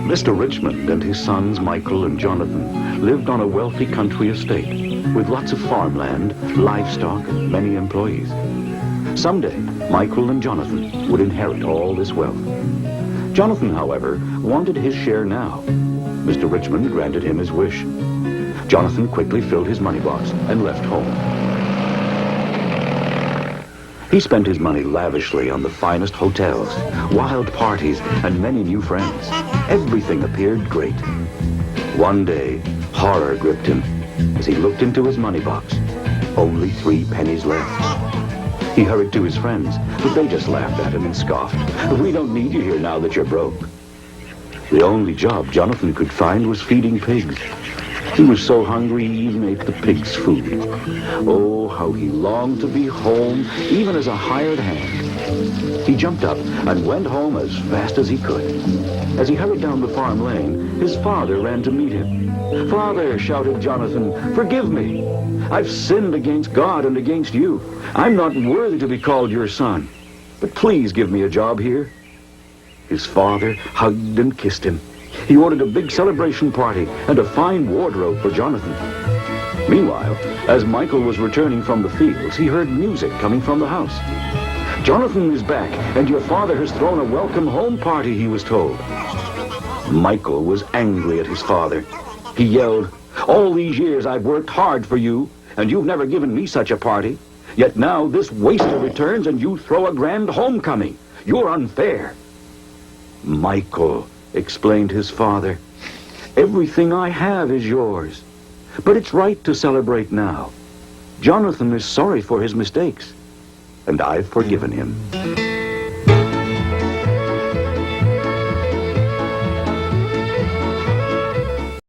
Mr. Richmond and his sons Michael and Jonathan lived on a wealthy country estate with lots of farmland, livestock, and many employees. Someday, Michael and Jonathan would inherit all this wealth. Jonathan, however, wanted his share now. Mr. Richmond granted him his wish. Jonathan quickly filled his money box and left home. He spent his money lavishly on the finest hotels, wild parties, and many new friends. Everything appeared great. One day, horror gripped him as he looked into his money box. Only 3 pennies left. He hurried to his friends, but they just laughed at him and scoffed. "We don't need you here now that you're broke." The only job Jonathan could find was feeding pigs. He was so hungry he even ate the pigs' food. Oh, how he longed to be home, even as a hired hand. He jumped up and went home as fast as he could. As he hurried down the farm lane, his father ran to meet him. "Father," shouted Jonathan, "forgive me. I've sinned against God and against you. I'm not worthy to be called your son. But please give me a job here." His father hugged and kissed him. He ordered a big celebration party and a fine wardrobe for Jonathan. Meanwhile, as Michael was returning from the fields, he heard music coming from the house. "Jonathan is back, and your father has thrown a welcome home party," he was told. Michael was angry at his father. He yelled, "All these years I've worked hard for you, and you've never given me such a party. Yet now this waster returns and you throw a grand homecoming. You're unfair." "Michael," explained his father, "everything I have is yours. But it's right to celebrate now. Jonathan is sorry for his mistakes, and I've forgiven him."